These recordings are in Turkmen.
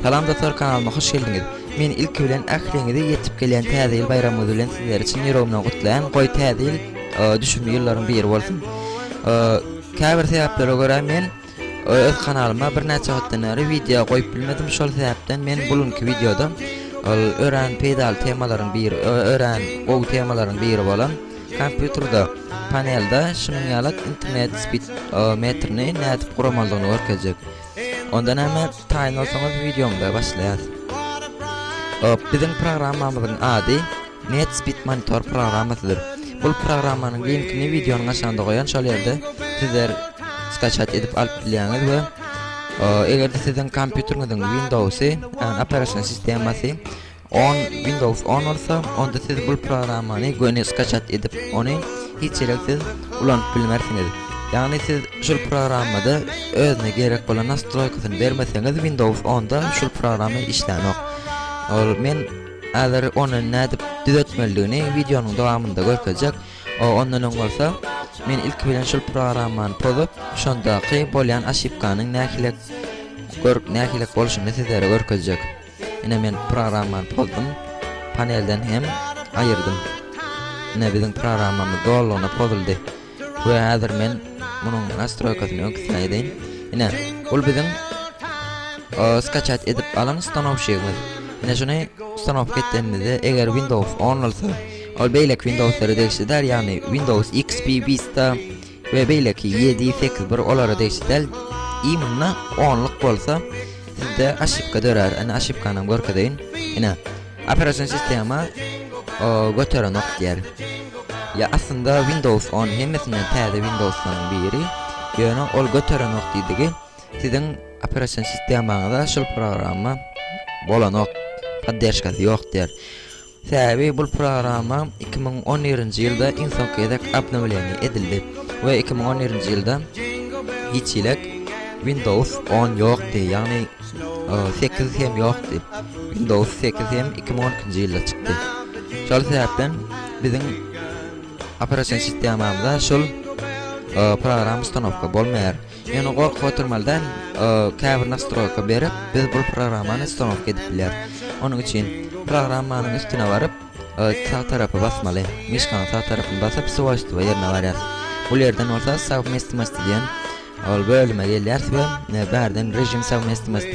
Salam dostlar, kanalyma hoş geldiniz. Men ilk bilen ahiriňizde ýetip gelýän täze ýyl bayramy bilen sizler için ýüregimden gutlaýan goý täze ýyl düşünme ýyllaryň biri bolsun. Käbir sebäplere görä men öz kanalyma bir näçe wagtdan beri video goýup bilmedim. Şol sebäpden men bulunky videoda ören pedal temalaryň biri, ören gowy temalaryň biri bolan kompýuterda panelde şuňalyk internet speed metrini nädip guramaldygyny görkezjek. Ondan hemen tayin olsanız videomda başlayalım. Bizim programmamızın adı NetSpeed Monitor programıdır. Bu programmanın linkini videonun aşağında koyan şol yerde sizler sketchat edip alıp biləňiz ve eğer de sizin kompýuterinizin Windows'ı yani operasyon sistemasi Windows 10 olsa onda siz bu programmanı göni sketchat edip onu hiç gereksiz ulanıp bilmersiniz. Yani siz şu programda özüne gerek bolan nastroykasyny bermeseňiz Windows 10'da şu programı işlämok. Men hazır onu nädip düzeltmeligini videonun dowamında görkezjek. Ondan öň bolsa men ilk bilen şu programany pozup şondaky bolýan aşypkanyň nähilek bolşuny sizlere görkezjek. Ine men programany pozdum, panelden hem ayırdım. Ine bizim programamyz dolgyna pozuldy. Ve hazır men bunun nastroykasyny öňkisläýän. Ine ol bizim sketchat edip alan stanok şeýmiz. Ine şonu stanok etdiğimizde eger Windows 10 bolsa, ol beýlek Windows'lary degişdir, ýani Windows XP Vista we beýleki 7, 8 bir olary degişdir. Imna 10'lık bolsa sizde aşypka dörer. Ine aşypkanyň görkedeýin. Ine operasyon sistema göterenok diýer. Ya aslında Windows 10 hemmesinden täze Windows'laryň biri. Ýöne ol göterenok diýdigi. Sizin operasyon sistemaňyzda şol programma bolanok podderşkasy ýok diýer. Sebäbi bu programma 2011-nji ýylda insonka edek update'lany edildi we 2011-nji ýylda hiç ilek Windows 10 ýokdy, ýani 8 hem ýokdy. Windows 8 hem 2012-nji ýylda çykdy. Şol sebäpden bizim operasyon sistemamda şol program stanokka bolmaýar. Ýöne gorkyp oturmaldan käbir nastroyka berip biz bu programmany stanokka edip biler. Onuň üçin programmanyň üstüne baryp sağ tarapy basmaly. Mişkanyň sağ tarapyny basyp switch'e ýerine barýar. Bu ýerden bolsa savmestимость diýen bölüme gelýär we bärden rejim savmestимость.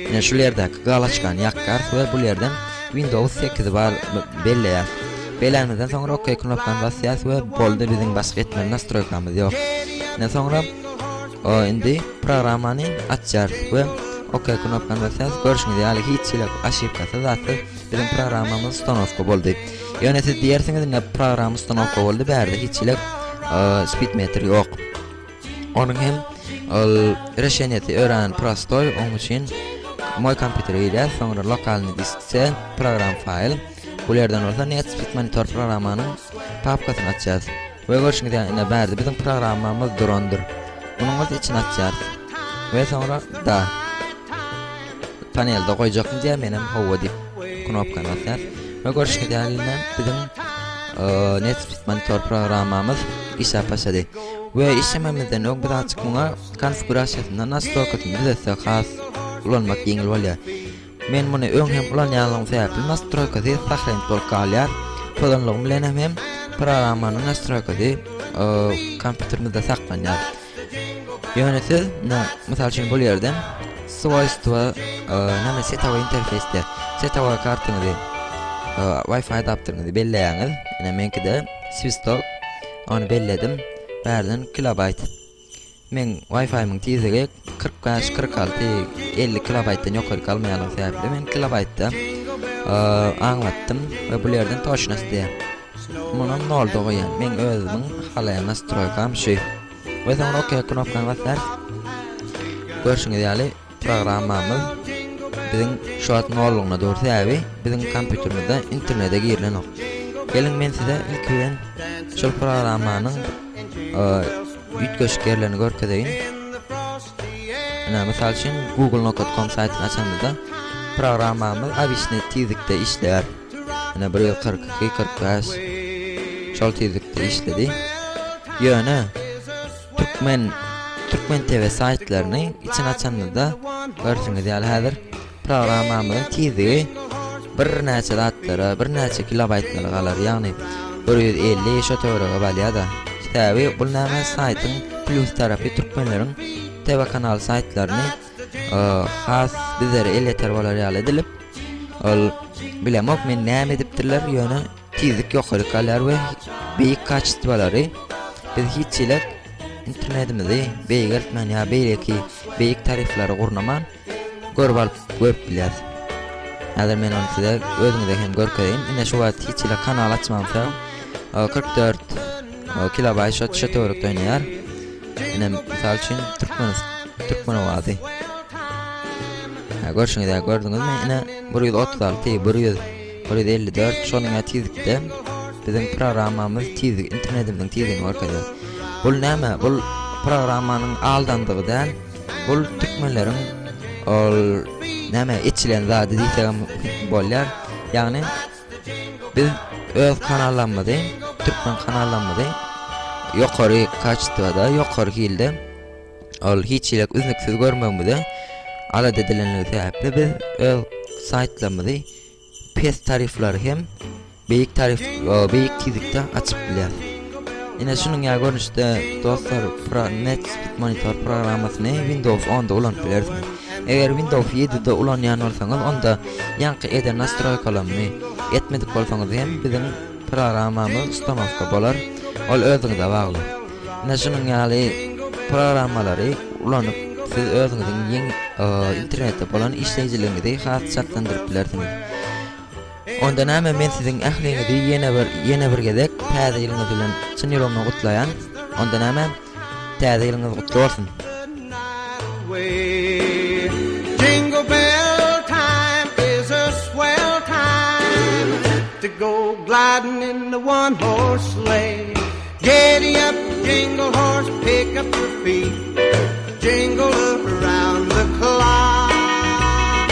Ýani şu ýerdäki galaçkany ýakar we bu ýerden Windows 8 bar belleýär. Belanmadan soňra OK knopkasyny basýas we boldy biziň başga etmeli nastroykamyz ýok. Näme soňra indi programmany açjar we OK knopkasyny basýas. Görüşňiz ýaly hiç ilek aşypkasy zatdy biziň programmamyz stanokka boldy. Ýöne siz diýersiňiz näme program stanokka boldy bärde hiç ilek speed meter ýok. Onuň hem reşeniýeti ören prostoy, onuň üçin moý kompýutere ýa soňra lokalny diskse program file bu ýerden bolsa NetSpeed Monitor programmanyň papkasyny açýar. We görüşňiz ýa bärde biziň programmamyz durandyr. Munyň içine açýar. We soňra da panelde goýjakmy diýär menem hawa dip knopkany basýar. We görüşňiz ýa biziň NetSpeed Monitor programmamyz işe başlady. We işlememizden öň bir açyk muňa konfigurasiýasyny nastroykasyny düzeltsek has ulanmak ýeňil bolýar. Men muny öň hem ulanýanlygyň sebäpli nastroykasy saklaýan bolýar. Pozanlygym bilen hem programmanyň nastroykasy kompýuterimizde saklanýar. Ýöne siz mysal üçin bu ýerden switch'e näme setawa interfeýsde setawa kartyňyzy Wi-Fi adapteryny belleýäňiz. Ene menkide Swistok onu belledim. Bärden kilobayt. Men Wi-Fi'miň tezligi 45, 46, 50 kilobaytdan ýokary kalmaýanlygy sebäpli men kilobaytda aňlatdym we bu ýerden toşnasy diýär. Munyň nol doýan men özümiň halaýan nastroykam şu. We soňra OK knopkany basar. Görüşňiz ýaly programmamyz biziň şu an nollygyna dogry sebäbi biziň kompýuterimizde internete girilenok. Gelin men size ilk bilen şu programmanyň ýetgeşkerlerini görkedeýin. Misal üçin google.com saýtyny açanda programmamyz abişne tezlikde işler. 142-45 şol tezlikde işledi. Ýöne Türkmen TV saýtlaryny içine açanda da görüşňiz ýaly häzir programmamyň tizigi bir näçe zatlara, bir näçe kilobaytlara galar. Ýagny 150 şotoraga balýada. Täbi bul näme saytyň plus tarapy türkmenleriň TV kanal saytlaryny has bizlere elleter bolar ýaly edilip, ol bilemok men näme edipdirler ýöne tizlik ýokary galar we beýik kaçtbalary biz hiççilek internetimizi beýik etmän ýa beýleki beýik tariflary gurnaman görüp alyp görüp bilýär. Häzir men onu size özüňizde hem görkezeyim. Ine şu wagt hiççilek kanal açmamsa 44 kilobayt şotoruk oýnaýar. Ine misal üçin Türkmen owazy. Görüşüňizde gördüňizmi? Ine 136, 154 şonuň tizlikde bizim programmamyz tizlik, internetimizin tizligini görkezýär. Bul näme? Bul programmanyň aldandygydan bul türkmenleriň ol näme etçilen zady diýsem bolýar. Ýagny biz öz kanallarymyzy, türkmen kanallarymyzy ýokary kaçtybada, ýokary hilde ol hiççilek üzniksiz görmegmide ala dedilenleri sebäpli biz öz saytlarymyzy pes tariflary hem beýik tarif, beýik tizlikde açyp bilýär. Ine şunuň ýa görnüşde dostlar, NetSpeed Monitor programmasyny Windows 10-da ulanıp bilersiň. Eger Windows 7-de ulanýan bolsaňyz, onda ýanky eder nastroykalarny etmedik bolsaňyz hem bizim programmamyz ustanovka bolar. Ol özüňize bagly. Ine şunuň ýaly programmalary ulanyp siz özüňiziň ýeňi internetde bolan işleýijilerinizi has şartlandyryp bilersiňiz. Onda näme men siziň ähliňizi ýene bir gezek täze ýylyňyz bilen çyn ýolumdan gutlaýan. Onda näme täze ýylyňyz gutly bolsun. Jingle bell time is a swell time to go gliding in the one horse sleigh. Giddy up, jingle horse, pick up your feet, jingle around the clock,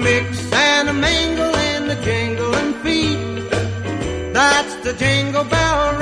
mix and a mingle in the jingling feet. That's the jingle bell